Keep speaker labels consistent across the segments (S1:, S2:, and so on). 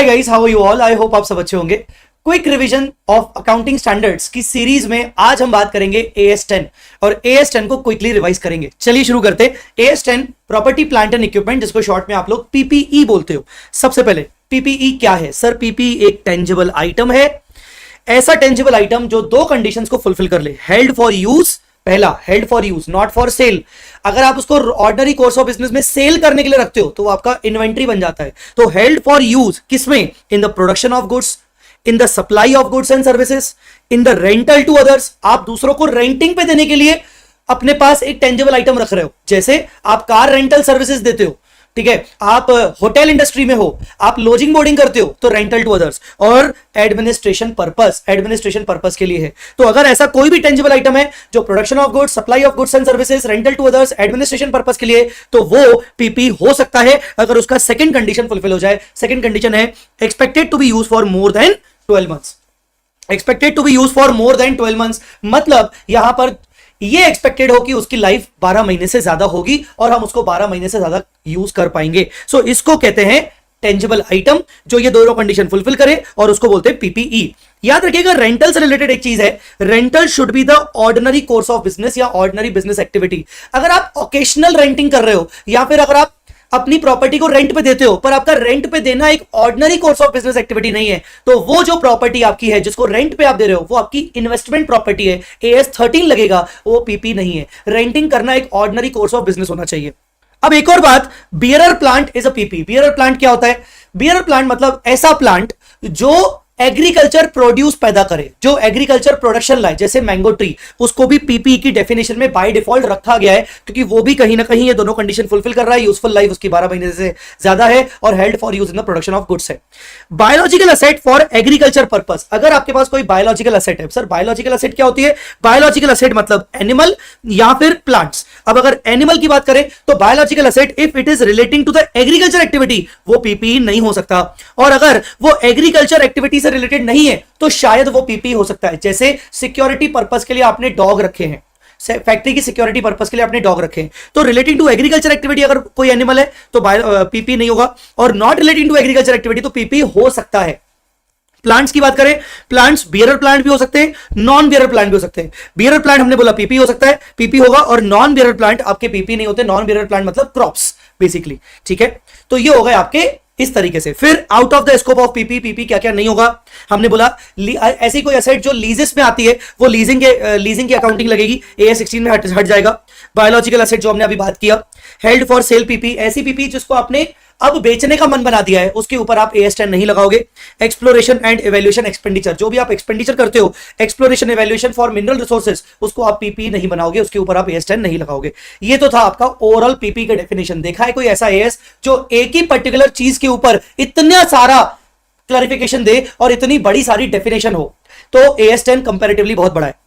S1: Hi guys, how are you all? I hope आप सब अच्छे होंगे। Quick revision of accounting standards की सीरीज में आज हम बात करेंगे AS10 और AS10 को क्विकली रिवाइज करेंगे। चलिए शुरू करते हैं। AS10 property plant and equipment, जिसको शॉर्ट में आप लोग PPE बोलते हो। सबसे पहले PPE क्या है? सर PPE एक टेंजिबल आइटम है, ऐसा टेंजिबल आइटम जो दो कंडीशंस को फुलफिल कर ले। हेल्ड फॉर यूज, पहला held for use, not for sale. अगर आप उसको ऑर्डिनरी कोर्स ऑफ बिजनेस में सेल करने के लिए रखते हो तो वो आपका इन्वेंट्री बन जाता है। तो हेल्ड फॉर यूज किसमें? In the production of goods, in the supply of goods and services, in the rental to others. आप दूसरों को रेंटिंग पे देने के लिए अपने पास एक टेंजिबल आइटम रख रहे हो। जैसे आप कार रेंटल सर्विसेज देते हो, ठीक है, आप होटल इंडस्ट्री में हो, आप लॉजिंग बोर्डिंग करते हो तो रेंटल टू अदर्स, और एडमिनिस्ट्रेशन पर्पस के लिए है। तो अगर ऐसा कोई भी टेंजिबल आइटम है जो production of goods, supply of goods and services, rental to others, administration purpose के लिए, तो वो पीपी हो सकता है अगर उसका सेकंड कंडीशन फुलफिल हो जाए। सेकंड कंडीशन है expected to be use for more than 12 months. Expected to be use for more than 12 months मतलब यहां पर ये एक्सपेक्टेड हो कि उसकी लाइफ 12 महीने से ज्यादा होगी और हम उसको 12 महीने से ज्यादा यूज कर पाएंगे। सो इसको कहते हैं टेंजिबल आइटम, जो ये दोनों कंडीशन फुलफिल करे, और उसको बोलते हैं पीपीई। याद रखिएगा, रेंटल से रिलेटेड एक चीज है, rental should be the ordinary course of business या ऑर्डिनरी बिजनेस एक्टिविटी। अगर आप ओकेशनल रेंटिंग कर रहे हो या फिर अगर आप अपनी प्रॉपर्टी को रेंट पे देते हो पर आपका रेंट पे देना एक ordinary course of business activity नहीं है, तो वो जो प्रॉपर्टी आपकी है जिसको रेंट पे आप दे रहे हो वो आपकी इन्वेस्टमेंट प्रॉपर्टी है, AS13 लगेगा, वो पीपी नहीं है। रेंटिंग करना एक ऑर्डिनरी कोर्स ऑफ बिजनेस होना चाहिए। अब एक और बात, bearer plant is a PP. Bearer plant क्या होता है? बियरर प्लांट मतलब ऐसा प्लांट जो एग्रीकल्चर प्रोड्यूस पैदा करे, जो एग्रीकल्चर प्रोडक्शन लाए, जैसे मैंगो ट्री, उसको भी पीपी की डेफिनेशन में बाय डिफॉल्ट रखा गया है, क्योंकि वो भी कहीं ना कहीं ये दोनों कंडीशन फुलफिल कर रहा है। यूजफुल लाइफ उसकी 12 महीने से ज्यादा है और held for use in the production of goods है। Biological asset for agriculture purpose. अगर आपके पास कोई बायोलॉजिकल असेट है, सर बायोलॉजिकल असेट क्या होती है? बायोलॉजिकल असेट मतलब एनिमल या फिर प्लांट्स। अब अगर एनिमल की बात करें तो biological asset if it is relating to the agriculture activity वो पीपी नहीं हो सकता, और अगर वो एग्रीकल्चर एक्टिविटी से रिलेटेड नहीं है तो शायद वो पीपी हो सकता है। जैसे सिक्योरिटी पर्पस के लिए आपने डॉग रखे हैं, फैक्ट्री की सिक्योरिटी पर्पस के लिए आपने डॉग रखे हैं, तो रिलेटिंग टू एग्रीकल्चर एक्टिविटी अगर कोई एनिमल है तो पीपी नहीं होगा, और not relating to agriculture activity तो पीपी हो सकता है। प्लांट्स की बात करें, प्लांट्स बियरर प्लांट भी हो सकते हैं, नॉन बियरर प्लांट भी हो सकते हैं। बियरर प्लांट हमने बोला पीपी हो सकता है, पीपी होगा, और नॉन बियरर प्लांट आपके पीपी नहीं होते। नॉन बियरर प्लांट मतलब क्रॉप्स बेसिकली, ठीक है। तो ये हो गए आपके इस तरीके से। फिर out of the scope of PP, PP क्या क्या नहीं होगा हमने बोला। ऐसी कोई एसेट जो लीजेस में आती है वो लीजिंग की अकाउंटिंग लगेगी, AS16 में हट जाएगा। बायोलॉजिकल एसेट जो हमने अभी बात किया। हेल्ड फॉर सेल पीपी, ऐसी पीपी जिसको आपने अब बेचने का मन बना दिया है, उसके ऊपर आप AS10 नहीं लगाओगे। एक्सप्लोरेशन एंड एवेल्यूएशन एक्सपेंडिचर, जो भी आप एक्सपेंडिचर करते हो, exploration evaluation for mineral resources, उसको आप पीपी नहीं बनाओगे, उसके ऊपर आप AS10 नहीं लगाओगे। ये तो था आपका ओवरऑल पीपी का डेफिनेशन। देखा है कोई ऐसा AS जो एक ही पर्टिकुलर चीज के ऊपर इतना सारा क्लैरिफिकेशन दे और इतनी बड़ी सारी डेफिनेशन हो? तो AS10 कंपैरेटिवली बहुत बड़ा है।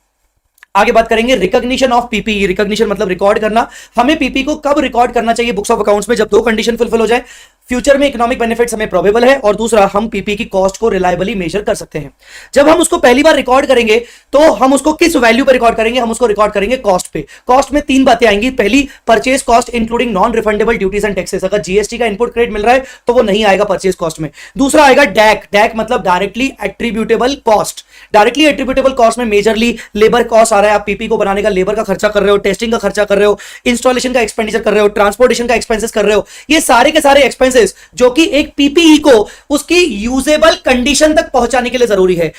S1: आगे बात करेंगे रिकॉग्निशन ऑफ पीपी। रिकॉग्निशन मतलब रिकॉर्ड करना। हमें पीपी को कब रिकॉर्ड करना चाहिए बुक्स ऑफ अकाउंट्स में? जब दो कंडीशन फुलफिल हो जाए, फ्यूचर में इकोनॉमिक बेनिफिट्स हमें प्रोबेबल है, और दूसरा हम पीपी की कॉस्ट को रिलायबली मेजर कर सकते हैं। जब हम उसको पहली बार रिकॉर्ड करेंगे तो हम उसको किस वैल्यू पे रिकॉर्ड करेंगे? हम उसको रिकॉर्ड करेंगे कॉस्ट पे। कॉस्ट में तीन बातें आएंगी। पहली, purchase cost including non refundable duties and taxes. अगर जीएसटी का इनपुट क्रेडिट मिल रहा है तो वो नहीं आएगा परचेज कॉस्ट में। दूसरा आएगा डैक। डैक मतलब directly attributable cost. Directly attributable cost में मेजरली लेबर कॉस्ट आ रहा है। आप पीपी को बनाने का लेबर का खर्चा कर रहे हो, टेस्टिंग का खर्चा कर रहे हो, इंस्टॉलेशन का एक्सपेंडिचर कर रहे हो, ट्रांसपोर्टेशन का एक्सपेंसेस कर रहे हो। ये सारे के सारे एक्सपेंसेस जो कि एक पीपीई को उसकी यूजेबल कंडीशन तक पहुंचाने के लिए जरूरी है।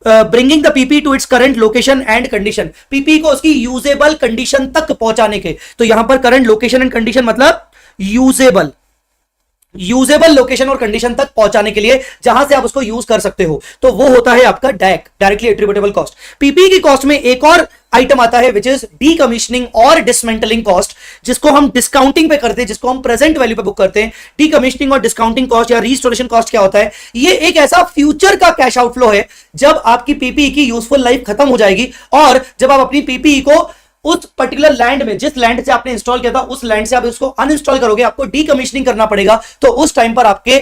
S1: Bringing the PP two its current location and condition, PP को उसकी यूजेबल कंडीशन तक पहुंचाने के। तो यहां पर करंट लोकेशन एंड कंडीशन मतलब यूजेबल लोकेशन और कंडीशन तक पहुंचाने के लिए, जहां से आप उसको यूज कर सकते हो, तो वो होता है आपका DAC, directly attributable cost. PP की कॉस्ट में एक और आइटम आता है विच इज डीकमिशनिंग और डिसमेंटलिंग कॉस्ट, जिसको हम डिस्काउंटिंग पे करते हैं, जिसको हम प्रेजेंट वैल्यू पे बुक करते हैं। डीकमिशनिंग और डिस्काउंटिंग कॉस्ट या रिस्टोरेशन कॉस्ट क्या होता है? ये एक ऐसा फ्यूचर का कैश आउटफ्लो है जब आपकी पीपीई की यूजफुल लाइफ खत्म हो जाएगी, और जब आप अपनी पीपीई को उस पर्टिकुलर लैंड में, जिस लैंड से आपने इंस्टॉल किया था, उस लैंड से आप उसको अनइंस्टॉल करोगे, आपको डीकमिशनिंग करना पड़ेगा, तो उस टाइम पर आपके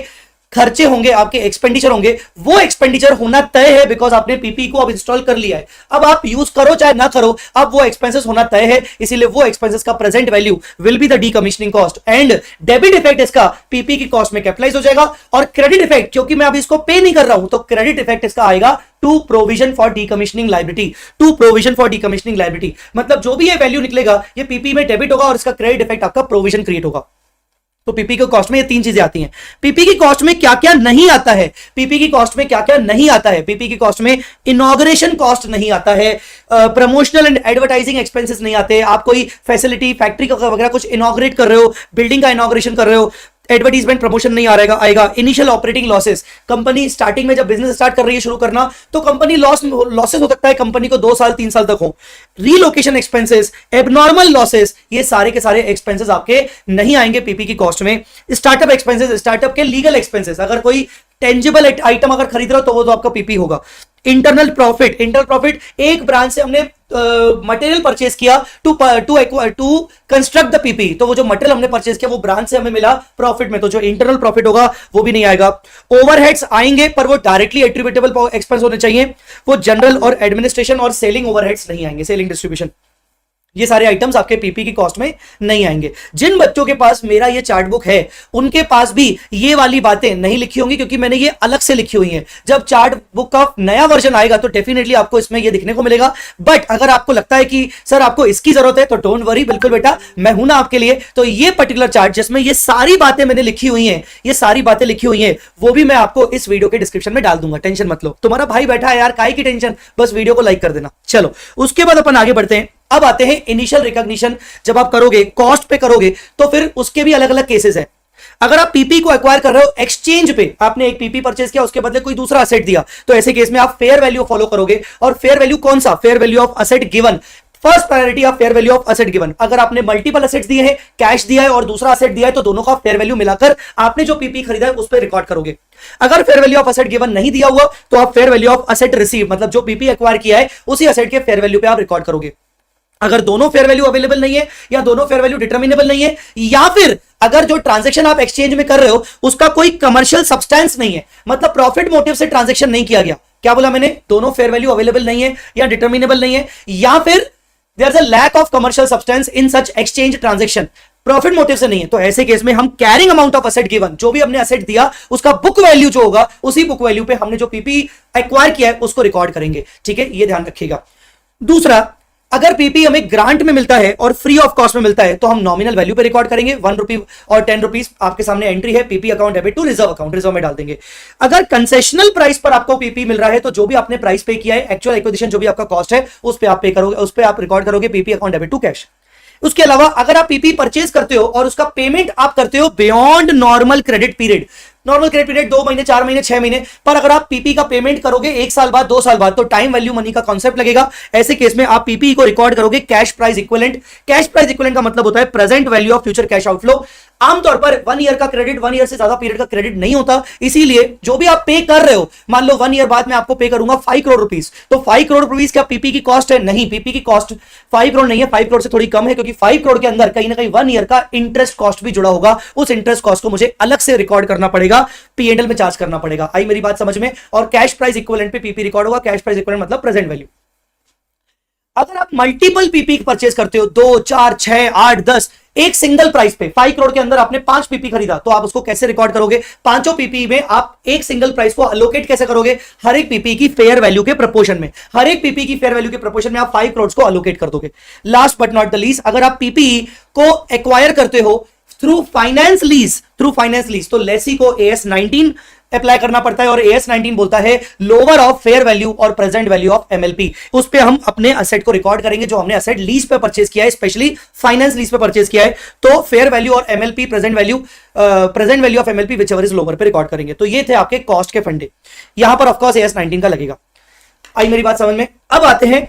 S1: खर्चे होंगे, आपके एक्सपेंडिचर होंगे, वो एक्सपेंडिचर होना तय है बिकॉज आपने पीपी को अब इंस्टॉल कर लिया है। अब आप यूज करो चाहे ना करो, अब वो एक्सपेंसेस होना तय है, इसीलिए वो एक्सपेंसेस का present value will be the decommissioning cost and debit effect इसका पीपी की कॉस्ट में कैपिटलाइज हो जाएगा। और क्रेडिट इफेक्ट, क्योंकि मैं अभी इसको पे नहीं कर रहा हूं, तो क्रेडिट इफेक्ट इसका आएगा to provision for decommissioning liability, to provision for decommissioning liability. मतलब जो भी ये वैल्यू निकलेगा ये पीपी में डेबिट होगा और इसका क्रेडिट इफेक्ट आपका प्रोविजन क्रिएट होगा। तो पीपी की कॉस्ट में ये तीन चीजें आती हैं। पीपी की कॉस्ट में क्या क्या नहीं आता है, पीपी की कॉस्ट में क्या क्या नहीं आता है, पीपी की कॉस्ट में इनॉग्रेशन कॉस्ट नहीं आता है, प्रमोशनल एंड एडवर्टाइजिंग एक्सपेंसेस नहीं आते। आप कोई फैसिलिटी फैक्ट्री का वगैरह कुछ इनॉग्रेट कर रहे हो, बिल्डिंग का इनॉग्रेशन कर रहे हो, एडवर्टीजमेंट प्रमोशन नहीं आएगा। Initial operating losses, company starting में जब बिजनेस स्टार्ट कर रही है शुरू करना, तो कंपनी लॉसेस हो सकता है कंपनी को 2 साल 3 साल तक हो। रीलोकेशन एक्सपेंसेस, एबनॉर्मल लॉसेस, ये सारे के सारे एक्सपेंसेस आपके नहीं आएंगे पीपी की कॉस्ट में। स्टार्टअप एक्सपेंसेस, स्टार्टअप के लीगल एक्सपेंसेस, अगर कोई टेंजिबल आइटम अगर खरीद रहे हो तो वो तो आपका पीपी होगा। इंटरनल प्रॉफिट, एक ब्रांच से हमने मटेरियल परचेज किया टू कंस्ट्रक्ट द पीपी, तो वो जो मटेरियल हमने परचेज किया वो ब्रांच से हमें मिला प्रॉफिट में, तो जो इंटरनल प्रॉफिट होगा वो भी नहीं आएगा। ओवरहेड्स आएंगे पर वो डायरेक्टली एट्रीब्यूटेबल एक्सपेंस होने चाहिए, वो जनरल और एडमिनिस्ट्रेशन और सेलिंग ओवरहेड्स नहीं आएंगे, सेलिंग डिस्ट्रीब्यूशन, ये सारे आइटम्स आपके पीपी की कॉस्ट में नहीं आएंगे। जिन बच्चों के पास मेरा ये चार्ट बुक है उनके पास भी ये वाली बातें नहीं लिखी होंगी, क्योंकि मैंने ये अलग से लिखी हुई हैं। जब चार्ट बुक का नया वर्जन आएगा तो डेफिनेटली आपको इसमें ये दिखने को मिलेगा। बट अगर आपको लगता है कि सर आपको इसकी जरूरत है तो डोंट वरी, बिल्कुल बेटा मैं हूं ना आपके लिए। तो ये पर्टिकुलर चार्ट जिसमें ये सारी बातें मैंने लिखी हुई हैं, ये सारी बातें लिखी हुई हैं, वो भी मैं आपको इस वीडियो के डिस्क्रिप्शन में डाल दूंगा, टेंशन मत लो। तुम्हारा भाई बैठा है यार, काहे की टेंशन, बस वीडियो को लाइक कर देना। चलो उसके बाद अपन आगे बढ़ते हैं। अब आते हैं इनिशियल रिकॉग्निशन, जब आप करोगे कॉस्ट पे करोगे तो फिर उसके भी अलग अलग केसेस है। अगर आप पीपी को एक्वायर कर रहे हो एक्सचेंज पे, आपने एक पीपी परचेज किया उसके बदले कोई दूसरा असेट दिया, तो ऐसे केस में आप फेयर वैल्यू फॉलो करोगे। और फेयर वैल्यू कौन सा, fair value of asset given, first priority of fair value of asset given. अगर आपने मल्टीपल असेट्स दिए हैं, कैश दिया है और दूसरा असेट दिया है, तो दोनों का फेयर वैल्यू मिलाकर आपने जो पीपी खरीदा है उस पर रिकॉर्ड करोगे। अगर fair value of asset given नहीं दिया हुआ तो आप fair value of asset receive, मतलब जो पीपी एक्वायर किया है उसी असेट के फेयर वैल्यू पे आप रिकॉर्ड करोगे। अगर दोनों फेयर वैल्यू अवेलेबल नहीं है या दोनों फेयर वैल्यू डिटरमिनेबल नहीं है, या फिर अगर जो ट्रांजैक्शन आप एक्सचेंज में कर रहे हो उसका कोई कमर्शियल सब्सटेंस नहीं है, मतलब प्रॉफिट मोटिव से ट्रांजैक्शन नहीं किया गया, क्या बोला मैंने, दोनों फेयर वैल्यू अवेलेबल नहीं है या डिटरमिनेबल नहीं है, या फिर there is a lack of commercial substance in such exchange transaction, profit motive से नहीं है, तो ऐसे केस में हम carrying amount of asset given, जो भी हमने असेट दिया उसका बुक वैल्यू जो होगा उसी बुक वैल्यू पे हमने जो पीपी एक्वायर किया है उसको रिकॉर्ड करेंगे। ठीक है, ये ध्यान रखिएगा। दूसरा, अगर पीपी हमें ग्रांट में मिलता है और फ्री ऑफ कॉस्ट में मिलता है तो हम नॉमिनल वैल्यू पे रिकॉर्ड करेंगे, 1 रुपी और 10 रुपीज आपके सामने एंट्री है, PP account debit to reserve account, reserve में डाल देंगे। अगर कंसेशनल प्राइस पर आपको पीपी मिल रहा है तो जो भी आपने प्राइस पे किया है, एक्चुअल एक्विजिशन जो भी आपका कॉस्ट है उस पे आप पे करोगे, उस पे आप रिकॉर्ड करोगे PP account debit to cash. उसके अलावा अगर आप पीपी परचेज करते हो और उसका पेमेंट आप करते हो beyond normal credit period, normal credit period 2 महीने 4 महीने 6 महीने, पर अगर आप पीपी का पेमेंट करोगे 1 साल बाद 2 साल बाद, तो टाइम वैल्यू मनी का कॉन्सेप्ट लगेगा। ऐसे केस में आप पीपी को रिकॉर्ड करोगे cash price equivalent. Cash price equivalent का मतलब होता है present value of future cash outflow. आमतौर पर 1 ईयर का क्रेडिट, 1 ईयर से ज्यादा पीरियड का क्रेडिट नहीं होता, इसीलिए जो भी आप पे कर रहे हो, मान लो 1 ईयर बाद मैं आपको पे करूंगा 5 करोड़ रुपीस, तो 5 करोड़ रुपीस क्या पीपी की कॉस्ट है? नहीं, पीपी की कॉस्ट 5 करोड़ नहीं है, 5 करोड़ से थोड़ी कम है, क्योंकि 5 करोड़ के अंदर कहीं ना कहीं 1 ईयर का इंटरेस्ट कॉस्ट भी जुड़ा होगा। उस इंटरेस्ट कॉस्ट को मुझे अलग से रिकॉर्ड करना पड़ेगा, पीएनएल में चार्ज करना पड़ेगा। आई मेरी बात समझ में? और कैश प्राइस इक्विवेलेंट पे पीपी रिकॉर्ड होगा। कैश प्राइस इक्विवेलेंट मतलब प्रेजेंट वैल्यू। अगर आप मल्टीपल पीपी परचेज करते हो, 2, 4, 6, 8, 10, एक सिंगल प्राइस पे 5 करोड़ के अंदर आपने 5 पीपी खरीदा, तो आप उसको कैसे रिकॉर्ड करोगे? पांचों पीपी में आप एक सिंगल प्राइस को अलोकेट कैसे करोगे? हर एक पीपी की फेयर वैल्यू के प्रपोर्शन में, हर एक पीपी की फेयर वैल्यू के प्रपोर्शन में आप 5 करोड़ को अलोकेट कर दोगे। Last but not the least, अगर आप पीपी को एक्वायर करते हो थ्रू फाइनेंस लीज, तो लेसी को AS 19 अप्लाई करना पड़ता है, और AS 19 बोलता है लोअर ऑफ फेयर वैल्यू और प्रेजेंट वैल्यू ऑफ MLP। उस पे हम अपने असेट को रिकॉर्ड करेंगे जो हमने असेट लीज पे परचेज किया है, स्पेशली फाइनेंस लीज पे परचेज किया है, तो फेयर वैल्यू और MLP present value of MLP whichever is lower पे रिकॉर्ड करेंगे। तो ये थे आपके कॉस्ट के फंडे। यहां पर ऑफकोर्स AS 19 का लगेगा। आई मेरी बात समझ में? अब आते हैं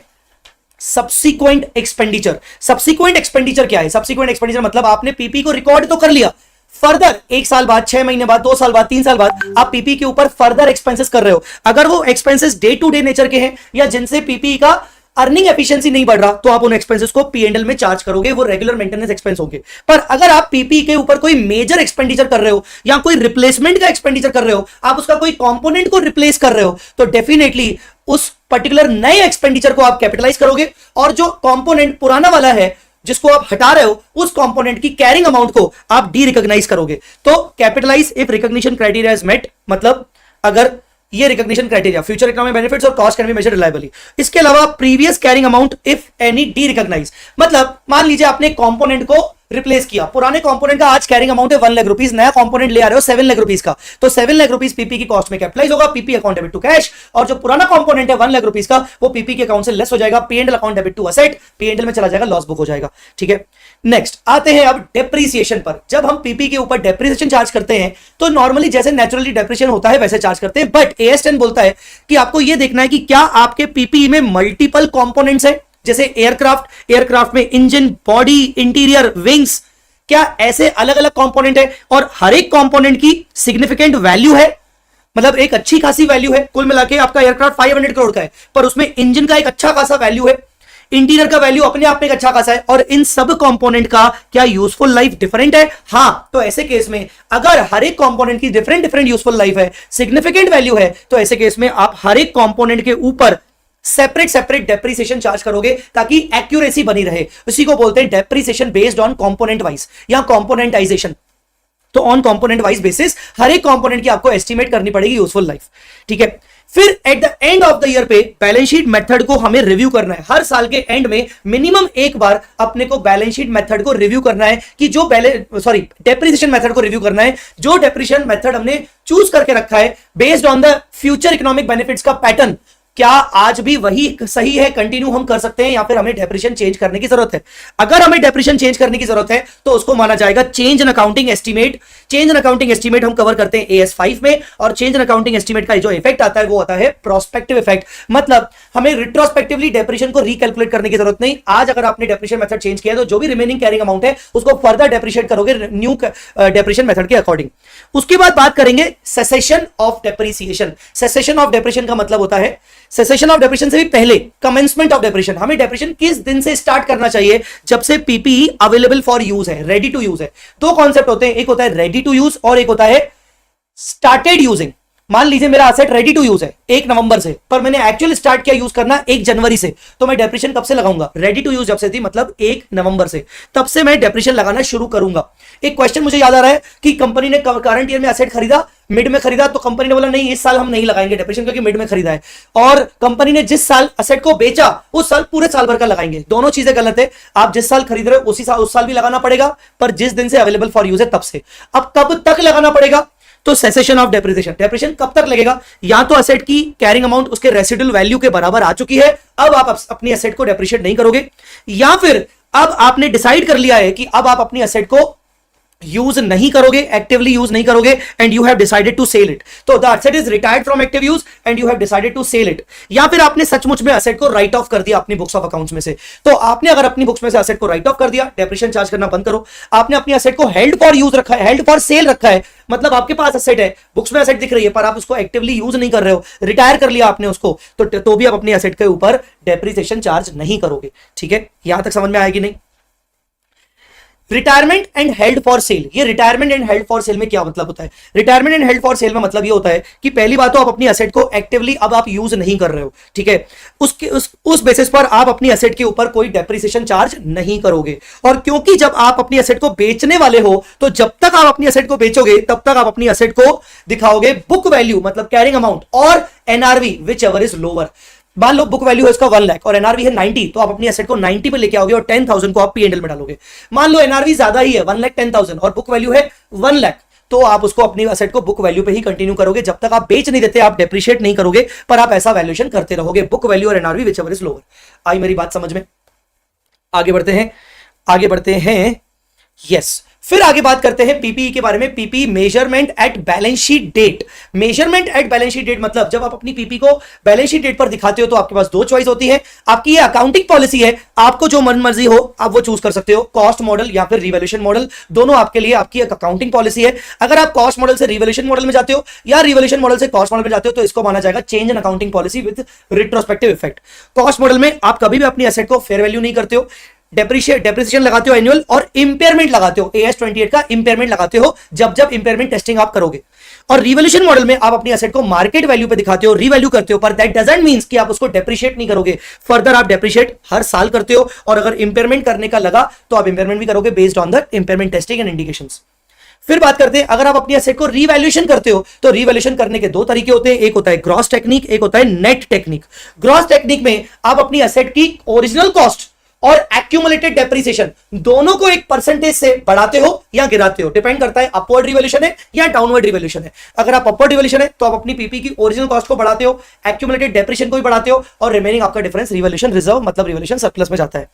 S1: सब्सिक्वेंट एक्सपेंडिचर। सब्सिक्वेंट एक्सपेंडिचर क्या है? सब्सिक्वेंट एक्सपेंडिचर मतलब आपने पीपी को रिकॉर्ड तो कर लिया, फर्दर 1 साल बाद, 6 महीने बाद, 2 साल बाद, 3 साल बाद आप पीपी के ऊपर फर्दर एक्सपेंसेस कर रहे हो। अगर वो expenses day to day nature के हैं या जिनसे पीपी का अर्निंग एफिशिएंसी नहीं बढ़ रहा तो आप उन एक्सपेंसेस को P&L में चार्ज करोगे, वो रेगुलर मेंटेनेंस एक्सपेंस होंगे। पर अगर आप पीपी के ऊपर कोई मेजर एक्सपेंडिचर कर रहे हो या कोई रिप्लेसमेंट का एक्सपेंडिचर कर रहे हो, आप उसका कोई कंपोनेंट को रिप्लेस कर रहे हो, तो डेफिनेटली उस पर्टिकुलर नए एक्सपेंडिचर को आप कैपिटलाइज करोगे और जो कंपोनेंट पुराना वाला है जिसको आप हटा रहे हो उस कंपोनेंट की कैरिंग अमाउंट को आप डी रिकॉग्नाइज करोगे। तो capitalise if recognition criteria is met, मतलब अगर ये recognition criteria, future economic benefits और cost can be measured reliably. इसके अलावा previous carrying amount if any derecognise, मतलब मान लीजिए आपने कंपोनेंट को रिप्लेस किया, पुराने कंपोनेंट का आज कैरिंग अमाउंट है 1 लाख रुपीस, नया कंपोनेंट ले आ रहे हो 7 लाख रुपीस का, तो 7 लाख रुपीस पीपी की कॉस्ट में कैपिटलाइज होगा, PP account debit to cash, और जो पुराना कंपोनेंट है 1 लाख रुपीस का वो पीपी के अकाउंट से लेस हो जाएगा, P&L account debit to asset, P&L में चला जाएगा, लॉस बुक हो जाएगा। ठीक है, नेक्स्ट आते हैं अब डेप्रीसिएशन पर। जब हम पीपी के ऊपर डेप्रीसिएशन चार्ज करते हैं तो नॉर्मली जैसे नेचुरली डेप्रीसिएशन होता है वैसे चार्ज करते हैं, बट AS10 बोलता है कि आपको यह देखना है कि क्या आपके पीपी में मल्टीपल कंपोनेंट्स है, जैसे एयरक्राफ्ट में इंजन, बॉडी, इंटीरियर, विंग्स, क्या ऐसे अलग अलग कंपोनेंट है और हर एक कंपोनेंट की सिग्निफिकेंट वैल्यू है, मतलब एक अच्छी खासी वैल्यू है। कुल मिला के आपका एयरक्राफ्ट 500 करोड़ का है पर उसमें इंजन का एक अच्छा खासा वैल्यू है, इंटीरियर का वैल्यू अपने आप में एक अच्छा खासा है, और इन सब कंपोनेंट का क्या यूजफुल लाइफ डिफरेंट है? हाँ, तो ऐसे केस में अगर हर एक कंपोनेंट की डिफरेंट यूजफुल लाइफ है, सिग्निफिकेंट वैल्यू है, तो ऐसे केस में आप हर एक कंपोनेंट के ऊपर सेपरेट डेप्रीसिएशन चार्ज करोगे ताकि एक्यूरेसी बनी रहे। उसी को बोलते हैं depreciation based on component wise या कंपोनेंटाइजेशन। तो ऑन कंपोनेंट वाइज बेसिस हर एक कंपोनेंट की आपको एस्टिमेट करनी पड़ेगी यूजफुल लाइफ। ठीक है, फिर at the end of the year पे बैलेंस शीट मेथड को हमें रिव्यू करना है। हर साल के एंड में मिनिमम एक बार अपने को बैलेंस शीट मेथड को रिव्यू करना है कि जो डेप्रीसिएशन मेथड को रिव्यू करना है, जो डेप्रीसिएशन मेथड हमने चूज करके रखा है based on the future economic benefits का पैटर्न, क्या आज भी वही सही है, कंटिन्यू हम कर सकते हैं या फिर हमें डेप्रीसिएशन चेंज करने की जरूरत है। अगर हमें डेप्रीसिएशन चेंज करने की जरूरत है तो उसको माना जाएगा change in accounting estimate. Change in accounting estimate हम कवर करते हैं AS5 में, और चेंज इन अकाउंटिंग एस्टीमेट का जो इफेक्ट आता है वो आता है प्रोस्पेक्टिव इफेक्ट, मतलब हमें रिट्रोस्पेक्टिवली डेप्रीसिएशन को रिकैलकुलेट करने की जरूरत नहीं। आज अगर आपने डेप्रीसिएशन मेथड चेंज किया तो जो भी रिमेनिंग कैरिंग अमाउंट है उसको फर्दर डेप्रीशिएट करोगे न्यू डेप्रीसिएशन मेथड के अकॉर्डिंग। उसके बाद बात करेंगे cessation of depreciation. Cessation of depreciation का मतलब होता है, सेसेशन ऑफ डेप्रीसिएशन से भी पहले कमेंसमेंट ऑफ डेप्रीसिएशन, हमें डेप्रीसिएशन किस दिन से स्टार्ट करना चाहिए? जब से पीपीई अवेलेबल फॉर यूज है, रेडी टू यूज है। दो कॉन्सेप्ट होते हैं, एक होता है रेडी टू यूज और एक होता है स्टार्टेड यूजिंग। मान लीजिए मेरा एसेट रेडी टू यूज है 1 नवंबर से, पर मैंने एक्चुअल स्टार्ट किया यूज करना 1 जनवरी से, तो मैं डेप्रीसिएशन कब से लगाऊंगा? रेडी टू यूज जब से थी, मतलब 1 नवंबर से, तब से मैं डेप्रीसिएशन लगाना शुरू करूंगा। एक क्वेश्चन मुझे याद आ रहा है कि कंपनी ने करंट ईयर में एसेट खरीदा, मिड में खरीदा, तो कंपनी ने बोला नहीं इस साल हम नहीं लगाएंगे डेप्रीसिएशन क्योंकि मिड में खरीदा है, और कंपनी ने जिस साल एसेट को बेचा उस साल पूरे साल भर का लगाएंगे। दोनों चीजें गलत है। आप जिस साल खरीद रहे हो उस साल भी लगाना पड़ेगा, पर जिस दिन से अवेलेबल फॉर यूज है तब से। अब कब तक लगाना पड़ेगा? तो सेसेशन ऑफ डेप्रीसिएशन, डेप्रीसिएशन कब तक लगेगा? या तो एसेट की कैरिंग अमाउंट उसके रेसिडुअल वैल्यू के बराबर आ चुकी है, अब आप अपनी एसेट को डेप्रीशिएट नहीं करोगे, या फिर अब आपने डिसाइड कर लिया है कि अब आप अपनी एसेट को यूज नहीं करोगे, एक्टिवली यूज नहीं करोगे, and you have decided to sell it. तो the asset is retired from active use and you have decided to sell it. या फिर आपने सचमुच में एसेट को राइट ऑफ कर दिया अपनी बुक्स ऑफ अकाउंट्स में से। तो आपने अगर अपनी बुक्स में से एसेट को राइट ऑफ कर दिया, डेप्रीसिएशन चार्ज करना बंद करो। आपने अपनी एसेट को हेल्ड फॉर यूज रखा है, हेल्ड फॉर सेल रखा है, मतलब आपके पास एसेट है, बुक्स में एसेट दिख रही है पर आप उसको एक्टिवली यूज नहीं कर रहे हो, रिटायर कर लिया आपने उसको, तो भी आप अपनी एसेट के ऊपर डेप्रीसिएशन चार्ज नहीं करोगे। ठीक है, यहां तक समझ में आएगी नहीं? Retirement and held for sale, ये retirement and held for sale में क्या मतलब होता है? Retirement and held for sale में मतलब ये होता है कि पहली बात तो आप अपनी एसेट को एक्टिवली अब आप यूज नहीं कर रहे हो, ठीक है, उस बेसिस पर आप अपनी एसेट के ऊपर कोई डेप्रीसिएशन चार्ज नहीं करोगे। और क्योंकि जब आप अपनी एसेट को बेचने वाले हो, तो जब तक आप अपनी एसेट को बेचोगे तब तक आप अपनी एसेट को दिखाओगे बुक वैल्यू, मतलब कैरिंग अमाउंट, और NRV whichever is lower. मान लो बुक वैल्यू है इसका 1 लाख और एनआरवी है 90, तो आप अपनी एसेट को 90 पे लेके आओगे और 10,000 को आप P&L में डालोगे। मान लो एनआरवी ज्यादा ही है 1,10,000 और बुक वैल्यू है 1 लाख, तो आप उसको अपनी एसेट को बुक वैल्यू पे ही कंटिन्यू करोगे। जब तक आप बेच नहीं देते आप डेप्रीशिएट नहीं करोगे, पर आप ऐसा वैल्यूएशन करते रहोगे, बुक वैल्यू और NRV whichever is lower. आई मेरी बात समझ में? आगे बढ़ते हैं यस। फिर आगे बात करते हैं पीपीई के बारे में। PPE measurement at balance sheet date. Measurement at balance sheet date मतलब जब आप अपनी पीपी को बैलेंस शीट डेट पर दिखाते हो तो आपके पास दो चॉइस होती है। आपकी ये अकाउंटिंग पॉलिसी है, आपको जो मन मर्जी हो आप वो चूज कर सकते हो, कॉस्ट मॉडल या फिर रिवैल्यूएशन मॉडल, दोनों आपके लिए आपकी एक अकाउंटिंग पॉलिसी है। अगर आप कॉस्ट मॉडल से रिवैल्यूएशन मॉडल में जाते हो या रिवैल्यूएशन मॉडल से कॉस्ट मॉडल में जाते हो तो इसको माना जाएगा change in accounting policy with retrospective effect. Cost model में आप कभी भी अपनी एसेट को फेयर वैल्यू नहीं करते हो, डेप्रिसिएशन लगाते हो एनुअल, और इंपेयरमेंट लगाते हो, AS 28 का इंपेयरमेंट लगाते हो जब जब इंपेयरमेंट टेस्टिंग आप करोगे। और रिवैल्यूएशन मॉडल में आप अपनी एसेट को मार्केट वैल्यू पे दिखाते हो, रीवैल्यू करते हो, पर दैट डजंट मींस कि आप उसको डेप्रिशिएट नहीं करोगे। फर्दर आप डेप्रिशिएट हर साल करते हो, और अगर इंपेयरमेंट करने का लगा तो आप इंपेयरमेंट भी करोगे based on the impairment testing and indications. फिर बात करते हैं, अगर आप अपनी एसेट को रीवैल्यूएशन करते हो तो रीवैल्यूएशन करने के दो तरीके होते हैं, एक होता है ग्रॉस टेक्निक, एक होता है नेट टेक्निक। ग्रॉस टेक्निक में आप अपनी एसेट की ओरिजिनल कॉस्ट और एक्यूमुलेटेड डेप्रिसिएशन दोनों को एक परसेंटेज से बढ़ाते हो या गिराते हो, डिपेंड करता है अपवर्ड रिवैल्यूएशन है या डाउनवर्ड रिवैल्यूएशन है। अगर आप अपवर्ड रिवैल्यूएशन है तो आप अपनी पीपी की ओरिजिनल कॉस्ट को बढ़ाते हो, एक्यूमुलेटेड डेप्रिसिएशन को भी बढ़ाते हो, और रिमेनिंग आपका डिफरेंस रिवैल्यूएशन रिजर्व मतलब रिवैल्यूएशन सरप्लस में जाता है।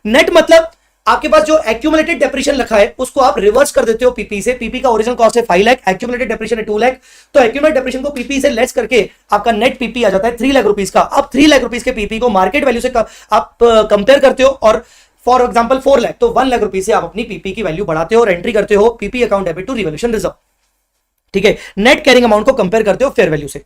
S1: नेट मतलब आपके पास जो एक्यूमुलेटेड डेप्रिसिएशन रखा है उसको आप रिवर्स कर देते हो पीपी से। पीपी का ओरिजिनल कॉस्ट है 5 लाख, एक्यूमुलेटेड डेप्रिसिएशन है 2 लाख, तो एक्यूमुलेटेड डेप्रिसिएशन को पीपी से लेस करके आपका नेट पीपी आ जाता है 3 लाख रुपीस का। अब 3 लाख रुपीस के पीपी को मार्केट वैल्यू से आप कंपेयर करते हो, और फॉर एग्जांपल 4 लाख, तो 1 लाख रुपीस से आप अपनी पीपी की वैल्यू बढ़ाते हो और एंट्री करते हो PP account debit to revaluation reserve. ठीक है, नेट कैरिंग अमाउंट को कंपेयर करते हो फेयर वैल्यू से।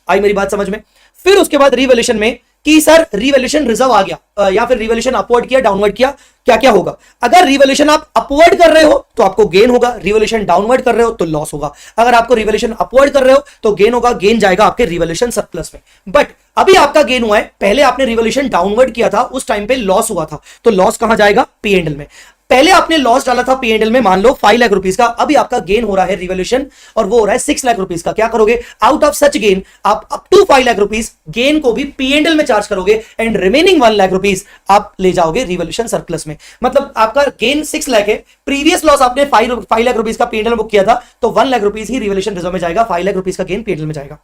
S1: आई मेरी बात समझ में? फिर उसके बाद रिवैल्यूएशन में कि सर रिवैल्यूएशन रिजर्व आ गया या फिर रिवैल्यूएशन अपवर्ड किया डाउनवर्ड किया, क्या क्या होगा। अगर रिवैल्यूएशन आप अपवर्ड कर रहे हो तो आपको गेन होगा, रिवैल्यूएशन डाउनवर्ड कर रहे हो तो लॉस होगा। अगर आपको रिवैल्यूएशन अपवर्ड कर रहे हो तो गेन होगा, गेन जाएगा आपके रिवैल्यूएशन सरप्लस में। बट अभी आपका गेन हुआ है, पहले आपने रिवैल्यूएशन डाउनवर्ड किया था, उस टाइम पे लॉस हुआ था, तो लॉस कहां जाएगा? P&L में। पहले आपने लॉस डाला था P&L में, मान लो 5 लाख रुपीस का, अभी आपका गेन हो रहा है रिवैल्यूएशन और वो हो रहा है 6 लाख रुपीस का। क्या करोगे? आउट ऑफ सच गेन आप up to 5 lakh rupees gain को भी P&L में चार्ज करोगे एंड रिमेनिंग 1 लाख रुपीस आप ले जाओगे रिवैल्यूएशन सरप्लस में। मतलब आपका गेन 6 लाख है, प्रीवियस लॉस आपने 5 लाख रुपीस का P&L में बुक किया था, तो 1 लाख रुपीस ही रिवैल्यूएशन रिजर्व में जाएगा, 5 लाख रुपीस का गेन P&L में जाएगा।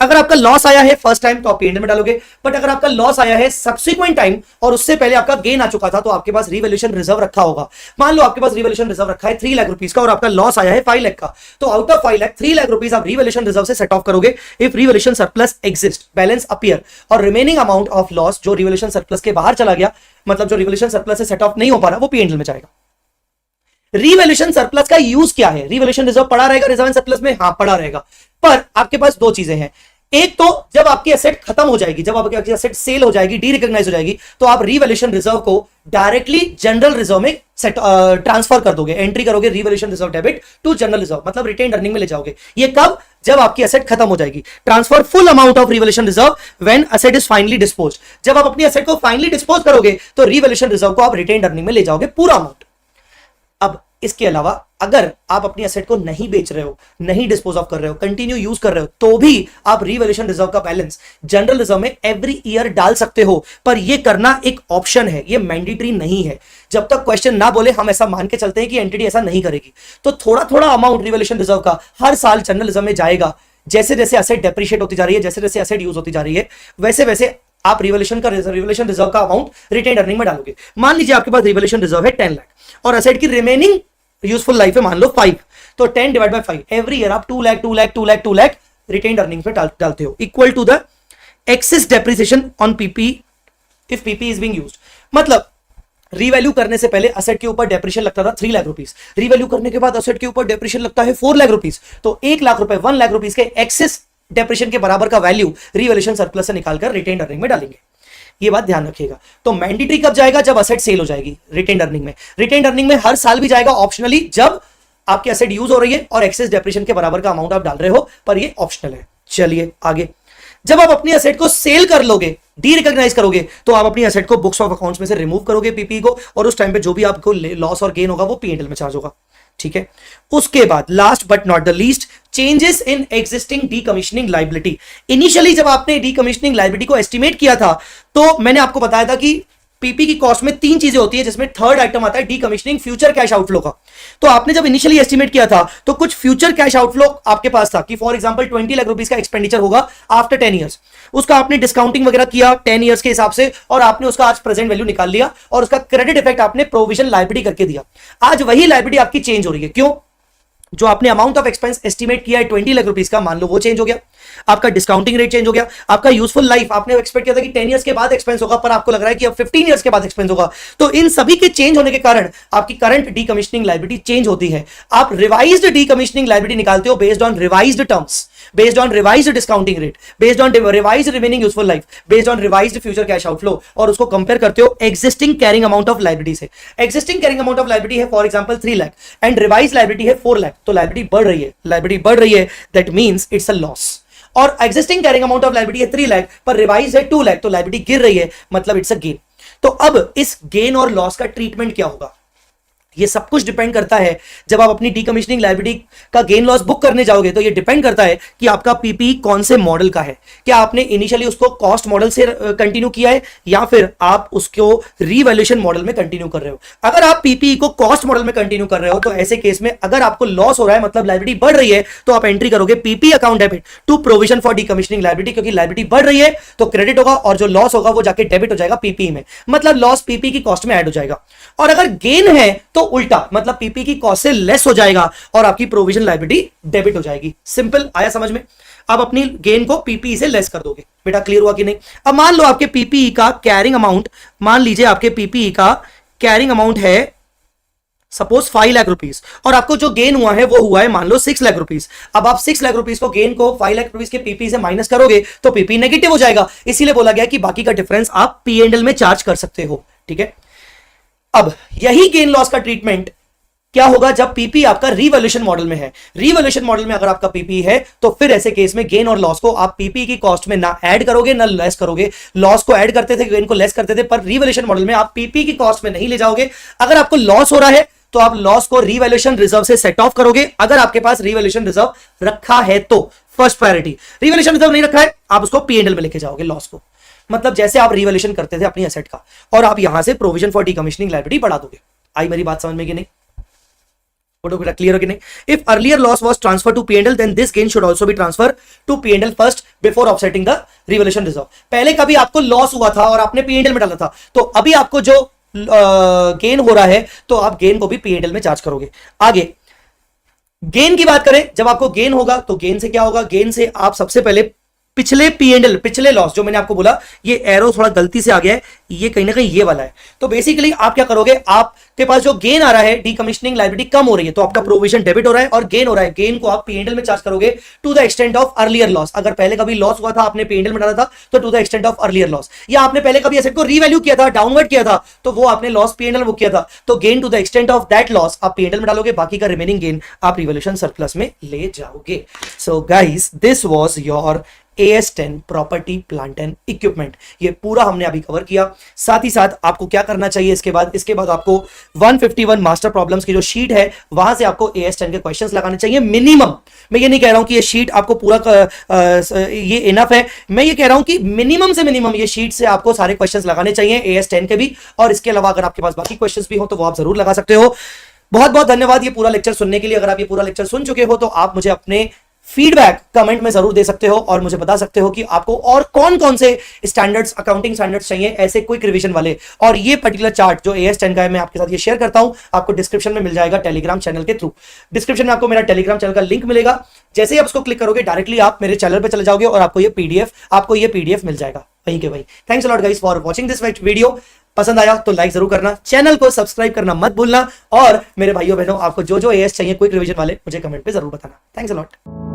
S1: अगर आपका लॉस आया है फर्स्ट टाइम तो आप P&L में डालोगे, बट अगर आपका लॉस आया है सब्सिक्वेंट टाइम और उससे पहले आपका गेन आ चुका था तो आपके पास रिवैल्यूएशन रिजर्व रखा होगा। मान लो आपके पास रिवैल्यूएशन रिजर्व रखा है 3 लाख रुपीस का और आपका लॉस आया है 5 लाख का, तो out of 5 lakh 3 lakh rupees आप रिवैल्यूएशन रिजर्व से सेट ऑफ करोगे if revaluation surplus exist, balance appear, और रिमेनिंग अमाउंट ऑफ लॉस जो रिवैल्यूएशन सरप्लस के बाहर चला गया, मतलब जो रिवैल्यूएशन सरप्लस से सेट ऑफ नहीं हो पा रहा, वो P&L में जाएगा। रिवैल्यूएशन सरप्लस का यूज क्या है? रिवैल्यूएशन रिजर्व पड़ा रहेगा रिजर्व एंड सरप्लस में, हाँ पड़ा रहेगा, पर आपके पास दो चीजें हैं। एक तो जब आपकी एसेट खत्म हो जाएगी, जब आपकी एसेट सेल हो जाएगी, डी रिकॉग्नाइज हो जाएगी, तो आप रिवैल्यूएशन रिजर्व को डायरेक्टली जनरल रिजर्व में ट्रांसफर कर दोगे, एंट्री करोगे revaluation reserve debit to general reserve, मतलब रिटेन अर्निंग में ले जाओगे। ये कब? जब आपकी एसेट खत्म हो जाएगी। Transfer full amount of revaluation reserve when asset is finally disposed. जब आप अपनी एसेट को फाइनली डिस्पोज करोगे तो रिवैल्यूएशन रिजर्व को आप रिटेन अर्निंग में ले जाओगे पूरा अमाउंट। अब इसके अलावा अगर आप अपनी एसेट को नहीं बेच रहे हो, नहीं डिस्पोज ऑफ कर रहे हो, कंटिन्यू यूज कर रहे हो, तो भी आप रिवैल्यूएशन रिजर्व का बैलेंस जनरल रिजर्व में एवरी ईयर डाल सकते हो, पर यह करना एक ऑप्शन है, यह मैंडेटरी नहीं है। जब तक क्वेश्चन ना बोले हम ऐसा मान के चलते हैं कि एंटिटी ऐसा नहीं करेगी, तो थोड़ा थोड़ा अमाउंट रिवैल्यूएशन रिजर्व का हर साल जनरल रिजर्व में जाएगा। जैसे जैसे एसेट डेप्रिशिएट होती जा रही है, जैसे जैसे एसेट यूज होती जा रही है, वैसे वैसे आप रिवैल्यूएशन रिजर्व का अमाउंट रिटेन अर्निंग में डालोगे। मान लीजिए आपके पास रिवैल्यूएशन रिजर्व है 10 लाख और एसेट की रिमेनिंग यूजफुल लाइफ है मान लो 5, तो 10 डिवाइड बाय 5, एवरी ईयर आप 2 लाख 2 लाख 2 लाख 2 लाख रिटेन अर्निंग पे डालते हो, equal to the excess depreciation on PP if PP is being used. मतलब रीवैल्यू करने से पहले एसेट के ऊपर डेप्रिसिएशन लगता था 3 लाख रुपीस, रीवैल्यू करने के बाद एसेट के ऊपर डेप्रिसिएशन लगता है 4 लाख रुपीस, तो 1 लाख रुपए 1 लाख रुपीस के एक्सेस डेप्रिसिएशन के बराबर का वैल्यू रिवैल्यूएशन सरप्लस से निकालकर रिटेन अर्निंग में डालेंगे। ये बात ध्यान रखिएगा। तो मैंडेटरी कब जाएगा? जब एसेट सेल हो जाएगी रिटेन अर्निंग में। रिटेन अर्निंग में हर साल भी जाएगा ऑप्शनली, जब आपकी एसेट यूज हो रही है और एक्सेस डेप्रिसिएशन के बराबर का अमाउंट आप डाल रहे हो, पर ये ऑप्शनल है। चलिए आगे, जब आप अपनी एसेट को सेल कर लोगे, डी रिकॉग्नाइज करोगे, तो आप अपनी एसेट को बुक्स ऑफ अकाउंट्स में से रिमूव करोगे पीपी को, और उस टाइम पे जो भी आपको लॉस और गेन होगा वो P&L में चार्ज होगा। ठीक है, उसके बाद last but not the least, changes in existing decommissioning liability. Initially जब आपने डीकमीशनिंग लायबिलिटी को एस्टिमेट किया था तो मैंने आपको बताया था कि पीपी की कॉस्ट में 3 चीजें होती है, जिसमें थर्ड आइटम आता है डीकमिशनिंग फ्यूचर कैश आउटफ्लो का। तो आपने जब इनिशियली एस्टिमेट किया था तो कुछ फ्यूचर कैश आउटफ्लो आपके पास था कि फॉर एग्जांपल 20 लाख रुपीस का एक्सपेंडिचर होगा आफ्टर 10 इयर्स। उसका आपने डिस्काउंटिंग वगैरह किया 10 इयर्स के हिसाब से और आपने उसका आज प्रेजेंट वैल्यू निकाल लिया और उसका क्रेडिट इफेक्ट आपने प्रोविजन लायबिलिटी करके दिया। आज वही लायबिलिटी आपकी चेंज हो रही है। क्यों? जो आपने अमाउंट ऑफ एक्सपेंस एस्टिमेट किया है 20 लाख रुपीस का, मान लो वो चेंज हो गया, आपका डिस्काउंटिंग रेट चेंज हो गया, आपका यूजफुल लाइफ आपने एक्सपेक्ट किया था कि 10 इयर्स के बाद एक्सपेंस होगा, पर आपको लग रहा है कि अब 15 इयर्स के बाद एक्सपेंस होगा। तो इन सभी के चेंज होने के कारण आपकी करंट डीकमिशनिंग लायबिलिटी चेंज होती है। आप रिवाइज्ड डीकमिशनिंग लायबिलिटी निकालते हो based on revised terms, based on revised discounting rate, based on revised remaining useful life, based on revised future cash outflow, और उसको कंपेयर करते हो existing carrying amount of liability से। existing carrying amount of liability है for example 3 lakh and revise liability है 4 लाख, तो liability बढ़ रही है, लायबिलिटी बढ़ रही है, that means it's a loss. और existing carrying amount of liability है 3 लाख पर रिवाइज है 2 लाख, तो लायबिलिटी गिर रही है, मतलब इट्स अ गेन। तो अब इस गेन और लॉस का ट्रीटमेंट क्या होगा, ये सब कुछ डिपेंड करता है। जब आप अपनी डीकमिशनिंग लायबिलिटी का गेन लॉस बुक करने जाओगे तो ये डिपेंड करता है कि आपका पीपी कौन से मॉडल का है। क्या आपने इनिशियली उसको कॉस्ट मॉडल से कंटिन्यू किया है या फिर आप उसको रीवैल्यूएशन मॉडल में कंटिन्यू कर रहे हो। अगर आप पीपी को कॉस्ट मॉडल में कंटिन्यू कर रहे हो तो ऐसे केस में अगर आपको लॉस हो रहा है, मतलब लायबिलिटी बढ़ रही है, तो आप एंट्री करोगे PP account debit to provision for decommissioning liability, क्योंकि लायबिलिटी बढ़ रही है तो क्रेडिट होगा और जो लॉस होगा वो जाके डेबिट हो जाएगा पीपी में, मतलब लॉस पीपी की कॉस्ट में ऐड हो जाएगा। और अगर गेन है तो उल्टा, मतलब पीपी की कॉस्ट से लेस हो जाएगा और आपकी प्रोविजन लायबिलिटी डेबिट हो जाएगी। सिंपल, आया समझ में? आप अपनी गेन को पीपी से लेस कर दोगे। बेटा क्लियर हुआ कि नहीं? अब मान लो आपके पीपी का कैरिंग अमाउंट, मान लीजिए आपके पीपी का कैरिंग अमाउंट है सपोज 5 लाख रुपीस और आपको जो गेन हुआ है वो हुआ है मान लो 6 लाख रुपीस। अब आप 6 लाख रुपीस को गेन को 5 लाख रुपीस के पीपी से माइनस करोगे तो पीपी नेगेटिव हो जाएगा, इसीलिए बोला गया कि बाकी का डिफरेंस आप पी&एल में चार्ज कर सकते हो। ठीक है, अब यही गेन लॉस का ट्रीटमेंट क्या होगा जब पीपी आपका रीवैल्यूएशन मॉडल में है। रीवैल्यूएशन मॉडल में अगर आपका पीपी है तो फिर ऐसे केस में गेन और लॉस को आप पीपी की कॉस्ट में ना ऐड करोगे ना लेस करोगे। लॉस को ऐड करते थे, गेन को लेस करते थे, पर रीवैल्यूएशन मॉडल में आप पीपी की कॉस्ट में नहीं ले जाओगे। अगर आपको लॉस हो रहा है तो आप लॉस को रीवैल्यूएशन रिजर्व से सेट ऑफ करोगे, अगर आपके पास रीवैल्यूएशन रिजर्व रखा है तो। फर्स्ट प्रायोरिटी, रीवैल्यूएशन रिजर्व नहीं रखा है आप उसको पी&एल में लेके जाओगे लॉस को, मतलब जैसे आप रीवैल्यूएशन करते थे अपनी एसेट का, और आप यहां से प्रोविजन फॉर डीकमिशनिंग लायबिलिटी बढ़ा दोगे। आई मेरी बात समझ में कि नहीं? क्लियर हो कि नहीं? If earlier loss was transfer to P and L then this gain should also be transfer to P and L first before offsetting the revaluation reserve. पहले कभी आपको लॉस हुआ था और आपने पी&एल में डाला था, तो अभी आपको जो गेन हो रहा है तो आप गेन को भी पी&एल में चार्ज करोगे। आगे गेन की बात करें, जब आपको गेन होगा तो गेन से क्या होगा, गेन से आप सबसे पहले पिछले पी&एल, पिछले लॉस, जो मैंने आपको बोला ये एरो थोड़ा गलती से आ गया है, ये कहीं ना कहीं ये वाला है, तो बेसिकली आप क्या करोगे, आपके पास जो गेन आ रहा है डीकमिशनिंग लायबिलिटी कम हो रही है तो आपका प्रोविजन डेबिट हो रहा है और गेन हो रहा है, गेन को आप पी&एल में चार्ज करोगे to the extent of earlier loss. अगर पहले कभी लॉस हुआ था आपने पी&एल में डाला था तो to the extent of earlier loss, या आपने पहले कभी एसेट को रीवैल्यू किया था, डाउनवर्ड किया था, तो वो आपने लॉस पी&एल में बुक किया था, तो gain to the extent of that loss आप पी&एल में डालोगे, बाकी का रिमेनिंग गेन आप रिवैल्यूएशन सरप्लस में ले जाओगे। So guys this was your AS10 property plant and equipment, ये पूरा हमने अभी कवर किया। साथ ही साथ आपको क्या करना चाहिए इसके बाद आपको 151 मास्टर प्रॉब्लम्स की जो शीट है वहां से आपको AS10 के क्वेश्चंस लगाने चाहिए मिनिमम। मैं ये नहीं कह रहा हूं कि ये शीट आपको पूरा ये इनफ है, मैं ये कह रहा हूं कि मिनिमम से मिनिमम ये शीट से आपको सारे क्वेश्चंस लगाने चाहिए AS10 के भी, और इसके अलावा अगर आपके पास बाकी क्वेश्चंस भी हो तो वो आप जरूर लगा सकते हो। बहुत बहुत धन्यवाद ये पूरा लेक्चर सुनने के लिए। अगर आप ये पूरा लेक्चर सुन चुके हो तो आप मुझे अपने फीडबैक कमेंट में जरूर दे सकते हो और मुझे बता सकते हो कि आपको और कौन कौन से स्टैंडर्ड्स, अकाउंटिंग स्टैंडर्ड्स चाहिए ऐसे क्विक रिवीजन वाले। और ये पर्टिकुलर चार्ट जो AS10 का है मैं आपके साथ ये शेयर करता हूं, आपको डिस्क्रिप्शन में मिल जाएगा टेलीग्राम चैनल के थ्रू। डिस्क्रिप्शन में आपको मेरा टेलीग्राम चैनल का लिंक मिलेगा, जैसे ही आप उसको क्लिक करोगे डायरेक्टली आप मेरे चैनल पर चले जाओगे और आपको ये पीडीएफ मिल जाएगा वहीं के वहीं। Thanks a lot guys for watching this video. पसंद आया तो लाइक जरूर करना, चैनल को सब्सक्राइब करना मत भूलना, और मेरे भाइयों बहनों आपको जो AS चाहिए क्विक रिवीजन वाले मुझे कमेंट पे जरूर बताना। Thanks a lot.